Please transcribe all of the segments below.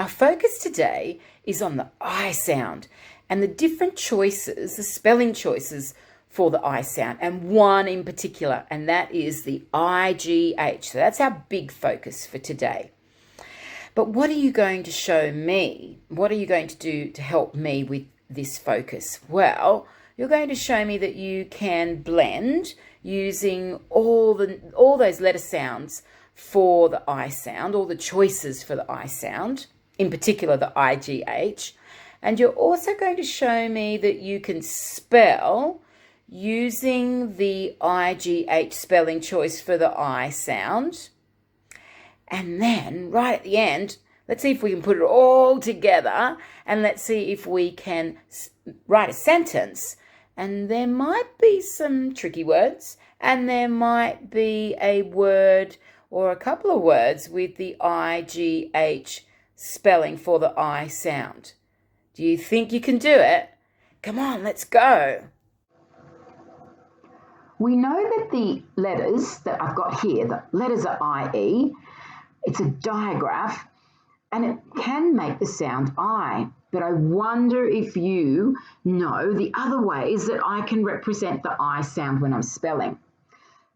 Our focus today is on the I sound and the different choices, the spelling choices for the I sound, and one in particular, and that is the IGH. So that's our big focus for today. But what are you going to show me? What are you going to do to help me with this focus? Well, you're going to show me that you can blend using all those letter sounds for the I sound, all the choices for the I sound, in particular the IGH. And you're also going to show me that you can spell using the IGH spelling choice for the I sound. And then right at the end, let's see if we can put it all together, and let's see if we can write a sentence. And there might be some tricky words, and there might be a word or a couple of words with the IGH spelling for the I sound. Do you think you can do it? Come on, let's go. We know that the letters that I've got here, the letters are IE, it's a digraph, and it can make the sound I. But I wonder if you know the other ways that I can represent the I sound when I'm spelling.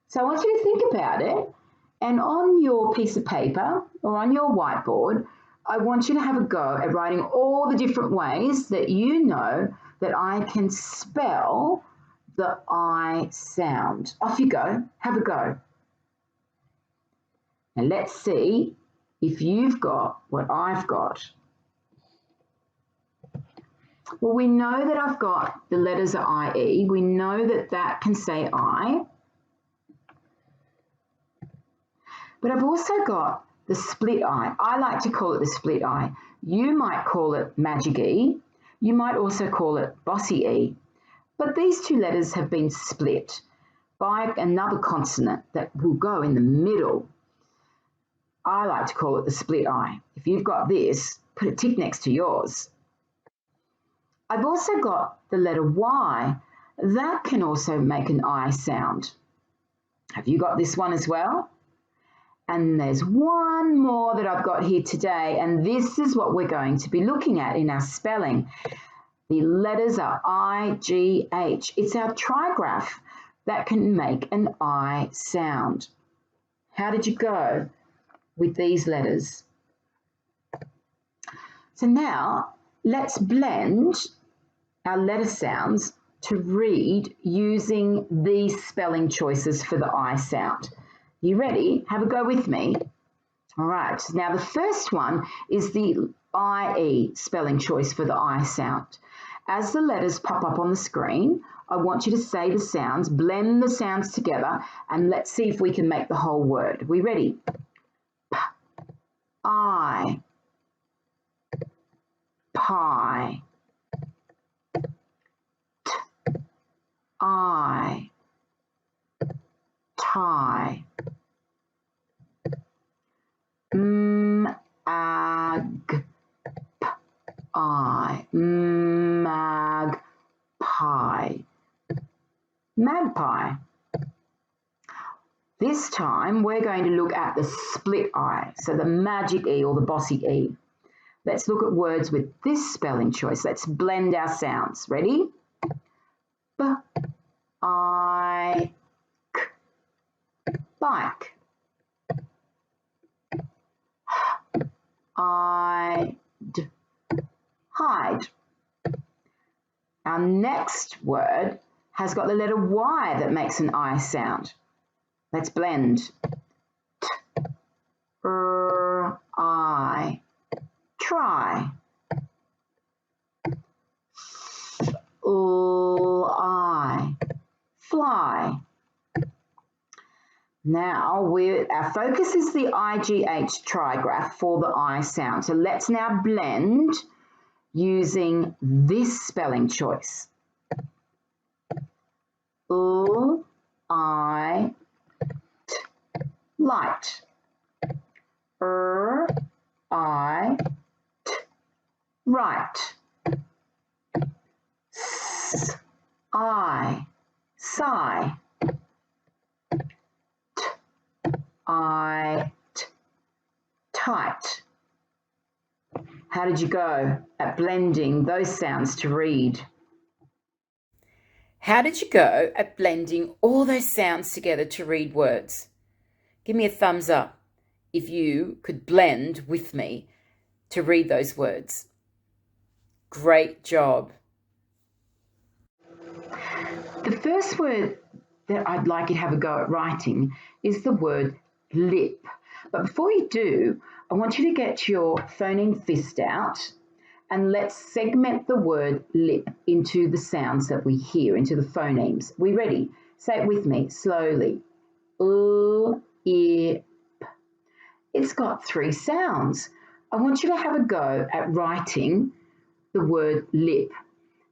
So I want you to think about it, and on your piece of paper or on your whiteboard, I want you to have a go at writing all the different ways that you know that I can spell the I sound. Off you go, have a go. And let's see if you've got what I've got. Well, we know that I've got the letters are IE. We know that that can say I. But I've also got the split I. I like to call it the split I. You might call it magic E. You might also call it bossy E. But these two letters have been split by another consonant that will go in the middle. I like to call it the split I. If you've got this, put a tick next to yours. I've also got the letter Y. That can also make an I sound. Have you got this one as well? And there's one more that I've got here today, and this is what we're going to be looking at in our spelling. The letters are IGH. It's our trigraph that can make an I sound. How did you go with these letters? So now let's blend our letter sounds to read using these spelling choices for the I sound. You ready? Have a go with me. All right, now the first one is the IE spelling choice for the I sound. As the letters pop up on the screen, I want you to say the sounds, blend the sounds together, and let's see if we can make the whole word. Are we ready? P, I, pie, t, I, tie, ag, p, I, magpie, magpie. This time we're going to look at the split I, so the magic E or the bossy E. Let's look at words with this spelling choice. Let's blend our sounds. Ready? B, I, k, bike. H, I, d, hide. Our next word has got the letter Y that makes an I sound. Let's blend. T, I, try. I, fly. Now our focus is the IGH trigraph for the I sound. So let's now blend using this spelling choice. I, t, light. I, t, right. I, sigh. I, t, tight. How did you go at blending those sounds to read? How did you go at blending all those sounds together to read words? Give me a thumbs up if you could blend with me to read those words. Great job. The first word that I'd like you to have a go at writing is the word lip. But before you do, I want you to get your phoneme fist out and let's segment the word lip into the sounds that we hear, into the phonemes. We ready? Say it with me slowly. Lip. It's got 3 sounds. I want you to have a go at writing the word lip.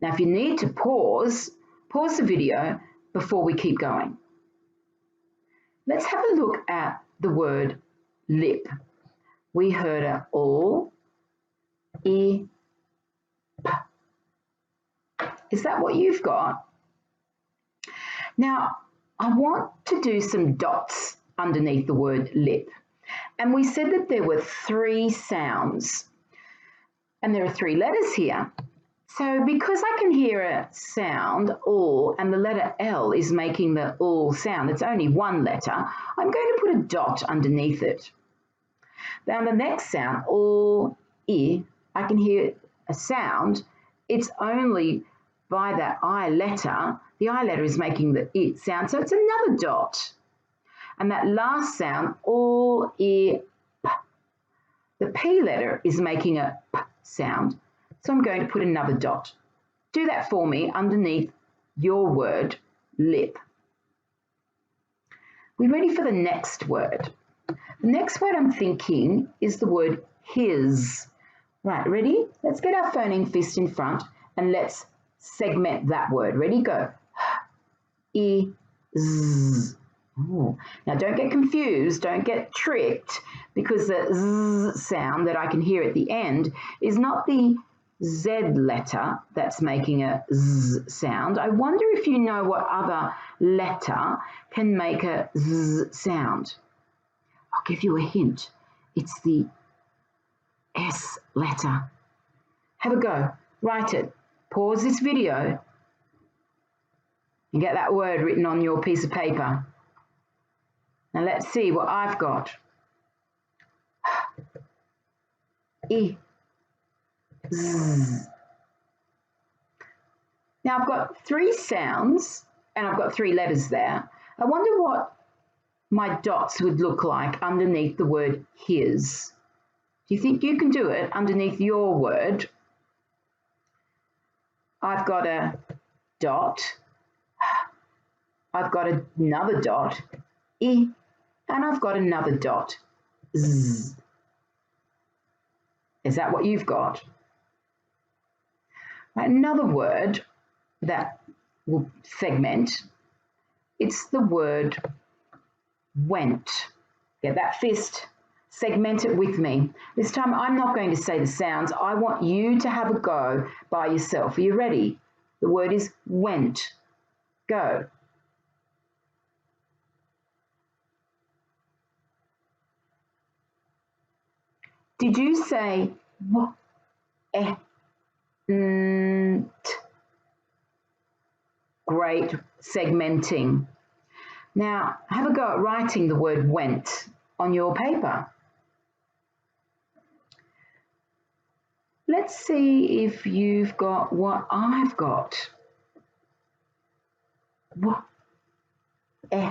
Now, if you need to pause the video before we keep going. Let's have a look at the word lip. We heard a l, I, p. Is that what you've got? Now, I want to do some dots underneath the word lip. And we said that there were 3 sounds. And there are 3 letters here. So because I can hear a sound, l, and the letter L is making the l sound, it's only 1 letter, I'm going to put a dot underneath it. Now the next sound, l, I can hear a sound, it's only by that I letter, the I letter is making the it sound, so it's another dot. And that last sound, l, p, the P letter is making a p sound. So I'm going to put another dot. Do that for me underneath your word, lip. We ready for the next word? The next word I'm thinking is the word his. Right, ready? Let's get our phoneme fist in front and let's segment that word. Ready? Go. I, z. Oh. Now don't get confused, don't get tricked, because the z sound that I can hear at the end is not the Z letter that's making a Z sound. I wonder if you know what other letter can make a Z sound. I'll give you a hint. It's the S letter. Have a go. Write it. Pause this video and get that word written on your piece of paper. Now let's see what I've got. I. Z. Now I've got 3 sounds and I've got 3 letters there. I wonder what my dots would look like underneath the word his. Do you think you can do it underneath your word? I've got a dot. I've got another dot. I. And I've got another dot. Z. Is that what you've got? Another word that will segment, it's the word went. Get that fist, segment it with me. This time I'm not going to say the sounds. I want you to have a go by yourself. Are you ready? The word is went. Go. Did you say w, e, n, t? Great segmenting. Now have a go at writing the word went on your paper. Let's see if you've got what I've got. W, e,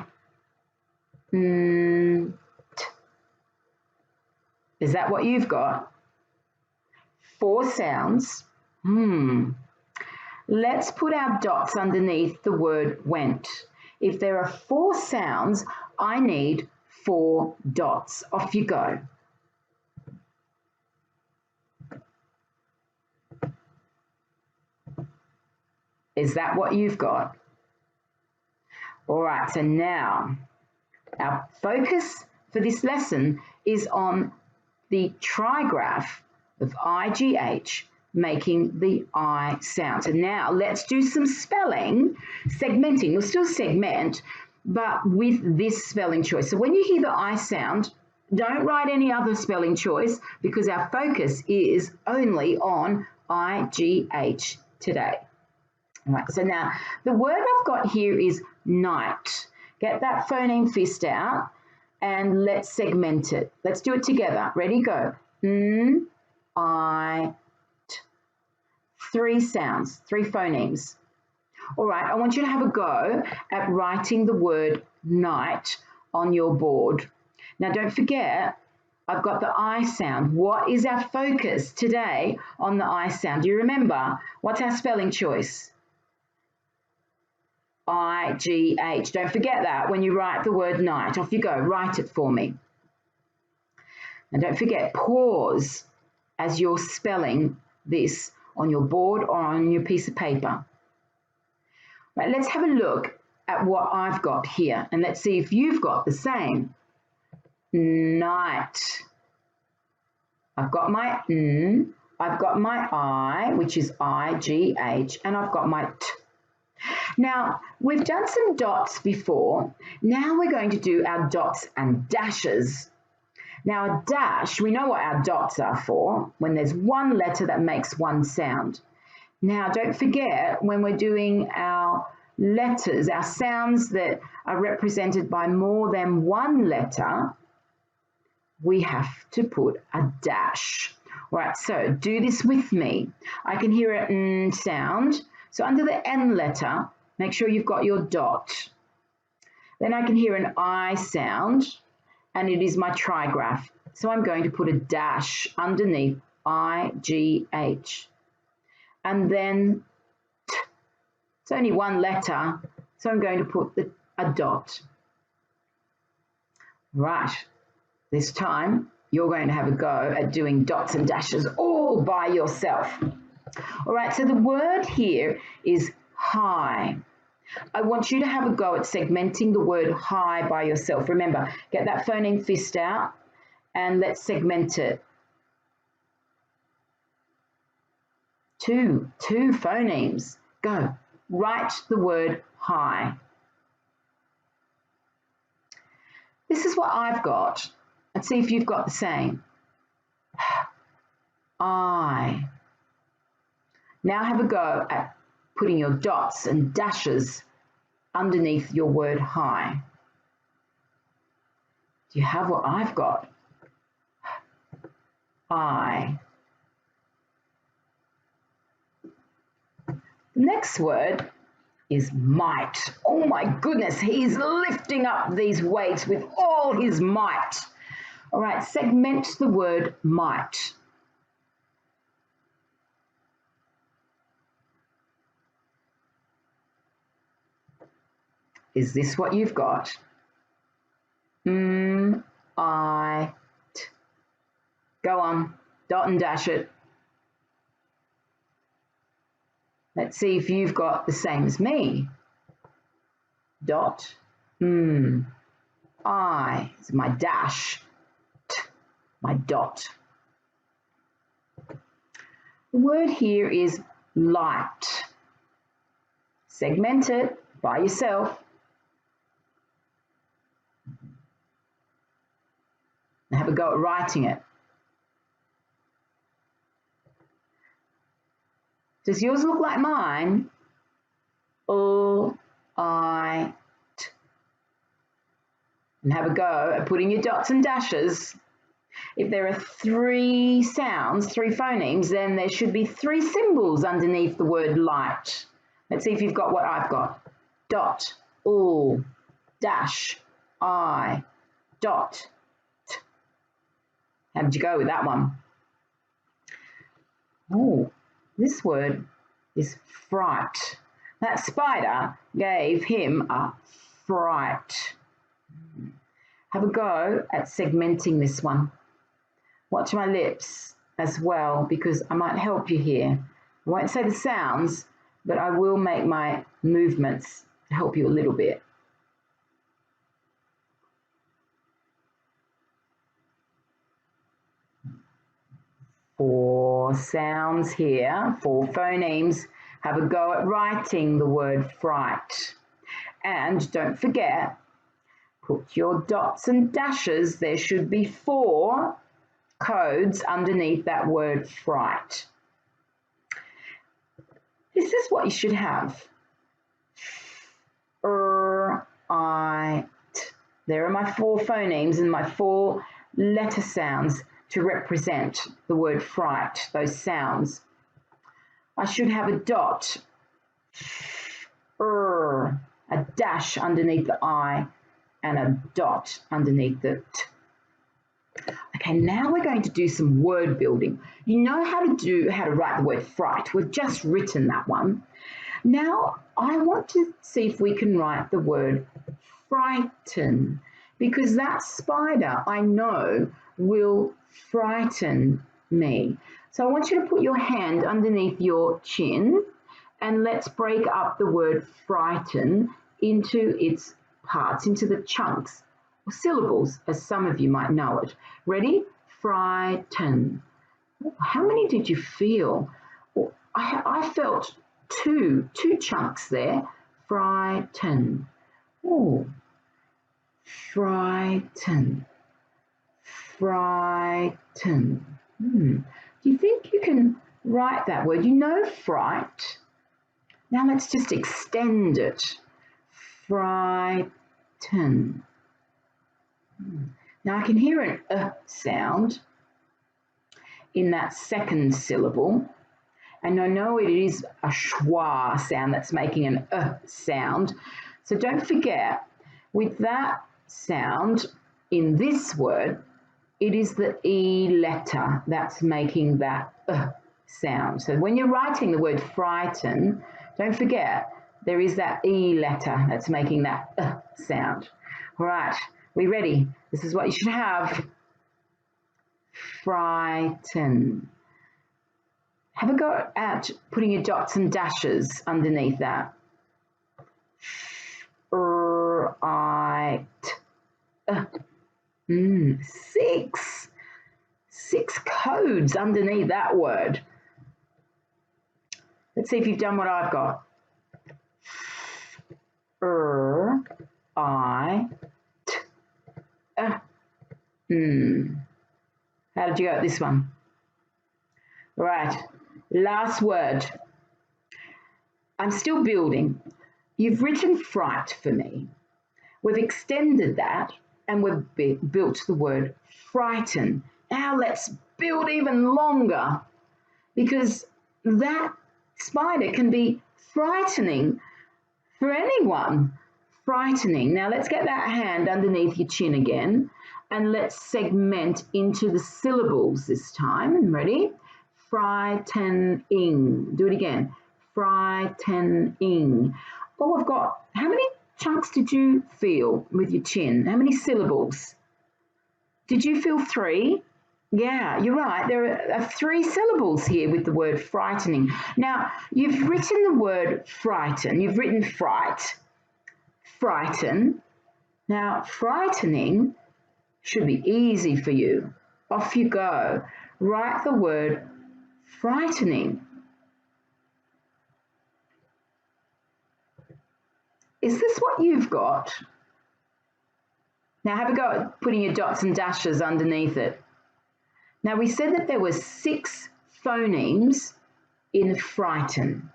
n, t. Is that what you've got? 4 sounds. Let's put our dots underneath the word went. If there are 4 sounds, I need 4 dots. Off you go. Is that what you've got? All right, so now our focus for this lesson is on the trigraph of IGH making the I sound. So now let's do some spelling, segmenting. We'll still segment, but with this spelling choice. So when you hear the I sound, Don't write any other spelling choice because our focus is only on IGH today. All right, so now the word I've got here is night. Get that phoneme fist out and let's segment it. Let's do it together. Ready, go. N, I, T. 3 sounds, 3 phonemes. All right, I want you to have a go at writing the word night on your board. Now, don't forget, I've got the I sound. What is our focus today on the I sound? Do you remember? What's our spelling choice? I-G-H. Don't forget that when you write the word night. Off you go. Write it for me. And don't forget, pause as you're spelling this on your board or on your piece of paper. Right, let's have a look at what I've got here and let's see if you've got the same. Night. I've got my N, I've got my I, which is I-G-H, and I've got my T. Now, we've done some dots before. Now we're going to do our dots and dashes. Now, a dash, we know what our dots are for, when there's one letter that makes one sound. Now, don't forget, when we're doing our letters, our sounds that are represented by more than one letter, we have to put a dash. All right, so do this with me. I can hear an N sound. So under the N letter, make sure you've got your dot. Then I can hear an I sound, and it is my trigraph. So I'm going to put a dash underneath I-G-H. And then T. It's only one letter, so I'm going to put a dot. Right. This time, you're going to have a go at doing dots and dashes all by yourself. All right, so the word here is high. I want you to have a go at segmenting the word high by yourself. Remember, get that phoneme fist out and let's segment it. Two phonemes. Go. Write the word high. This is what I've got. Let's see if you've got the same. I. Now have a go at putting your dots and dashes underneath your word high. Do you have what I've got? I. The next word is might. Oh my goodness, he's lifting up these weights with all his might. All right, segment the word might. Is this what you've got? I, T. Go on, dot and dash it. Let's see if you've got the same as me. Dot, I is my dash. My dot. The word here is light. Segment it by yourself. And have a go at writing it. Does yours look like mine? O, I, T. And have a go at putting your dots and dashes. If there are 3 sounds, 3 phonemes, then there should be 3 symbols underneath the word light. Let's see if you've got what I've got. Dot, O, dash, I, dot, T. How did you go with that one? Oh, this word is fright. That spider gave him a fright. Have a go at segmenting this one. Watch my lips as well because I might help you here. I won't say the sounds, but I will make my movements to help you a little bit. Four sounds here, 4 phonemes. Have a go at writing the word fright. And don't forget, Put your dots and dashes. There should be 4 codes underneath that word fright. This is what you should have. I, t. There are my 4 phonemes and my 4 letter sounds to represent the word fright, those sounds. I should have a dot, a dash underneath the I, and a dot underneath the T. Okay, now we're going to do some word building. You know how to write the word fright. We've just written that one. Now I want to see if we can write the word frighten, because that spider I know will frighten me. So I want you to put your hand underneath your chin and let's break up the word frighten into its parts, into the chunks, or syllables, as some of you might know it. Ready? Frighten. How many did you feel? I felt two chunks there. Frighten. Oh, frighten. Frighten. Do you think you can write that word? You know fright. Now let's just extend it. Frighten. Now I can hear an sound in that second syllable, and I know it is a schwa sound that's making an sound. So don't forget, with that sound in this word, it is the E letter that's making that sound. So when you're writing the word frighten, don't forget there is that E letter that's making that sound. All right, we ready? This is what you should have. Frighten. Have a go at putting your dots and dashes underneath that. Six codes underneath that word. Let's see if you've done what I've got. How did you go at this one? Right, last word. I'm still building. You've written fright for me. We've extended that and we've built the word frighten. Now let's build even longer, because that spider can be frightening for anyone. Frightening. Now let's get that hand underneath your chin again and let's segment into the syllables this time. Ready? Frightening. Do it again. Frightening. Oh, I've got, how many chunks did you feel with your chin? How many syllables? Did you feel 3? Yeah, you're right. There are 3 syllables here with the word frightening. Now, you've written the word frighten. You've written fright, frighten. Now, frightening should be easy for you. Off you go. Write the word frightening. Is this what you've got? Now have a go at putting your dots and dashes underneath it. Now we said that there were 6 phonemes in frighten.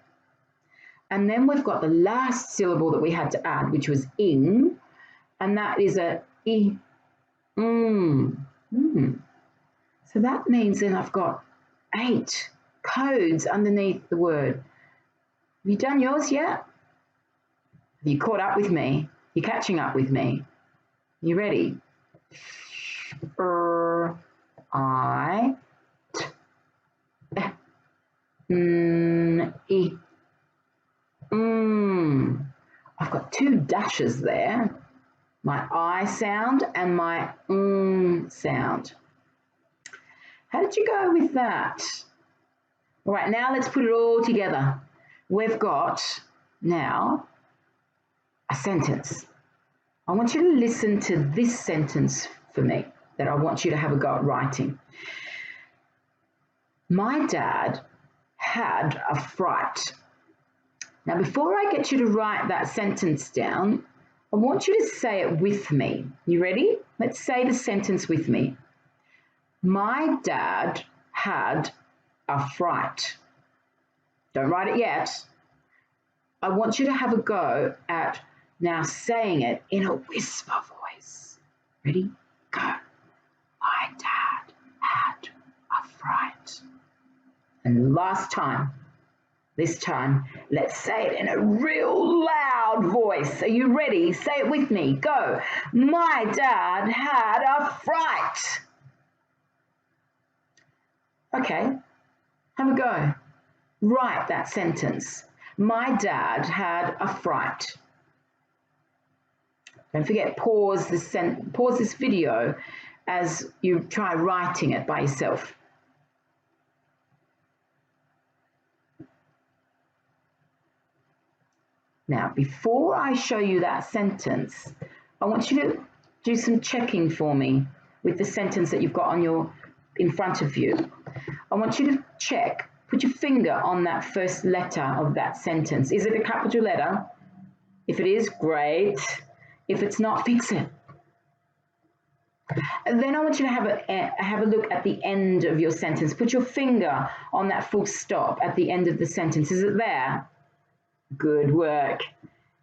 And then we've got the last syllable that we had to add, which was ing, and that is a I. So that means then I've got 8 codes underneath the word. Have you done yours yet? Have you caught up with me? You're catching up with me. You ready? I, t, I. I've got 2 dashes there. My I sound and my sound. How did you go with that? All right, now let's put it all together. We've got now a sentence. I want you to listen to this sentence for me that I want you to have a go at writing. My dad had a fright. Now, before I get you to write that sentence down, I I want you to say it with me. You ready? Let's say the sentence with me. My dad had a fright. Don't write it yet. I want you to have a go at now saying it in a whisper voice. Ready? Go. My dad had a fright. And last time, this time, let's say it in a real loud voice. Are you ready? Say it with me. Go. My dad had a fright. Okay, have a go. Write that sentence. My dad had a fright. Don't forget, pause this video as you try writing it by yourself. Now, before I show you that sentence, I want you to do some checking for me with the sentence that you've got in front of you. I want you to check, put your finger on that first letter of that sentence. Is it a capital letter? If it is, great. If it's not, fix it. And then I want you to have a look at the end of your sentence. Put your finger on that full stop at the end of the sentence. Is it there? Good work.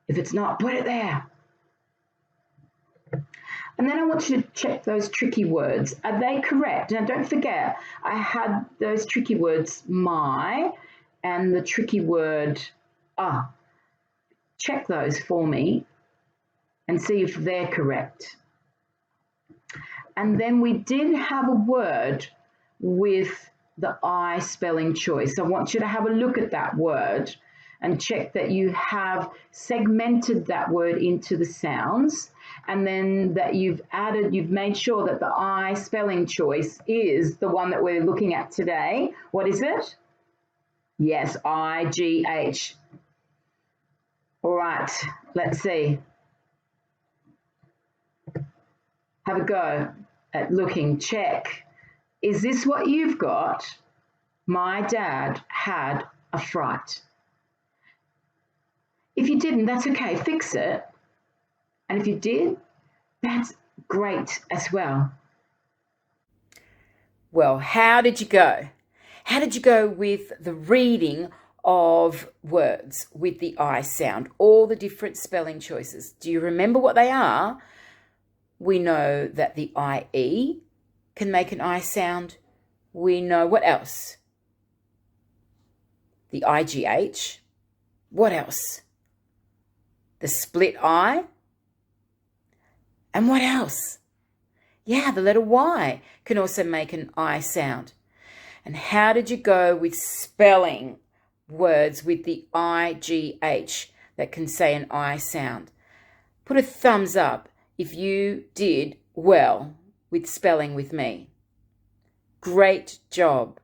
If it's not, put it there. And then I want you to check those tricky words. Are they correct? Now don't forget, I had those tricky words, my, and the tricky word, Check those for me and see if they're correct. And then we did have a word with the I spelling choice. I want you to have a look at that word and check that you have segmented that word into the sounds, and then that you've made sure that the I spelling choice is the one that we're looking at today. What is it? Yes, IGH. All right, let's see. Have a go at looking, check. Is this what you've got? My dad had a fright. If you didn't, that's okay, fix it. And if you did, that's great as well. Well, how did you go? How did you go with the reading of words with the I sound, all the different spelling choices? Do you remember what they are? We know that the IE can make an I sound. We know what else? The IGH. What else? The split I. And what else? Yeah, the letter Y can also make an I sound. And how did you go with spelling words with the IGH that can say an I sound? Put a thumbs up if you did well with spelling with me. Great job.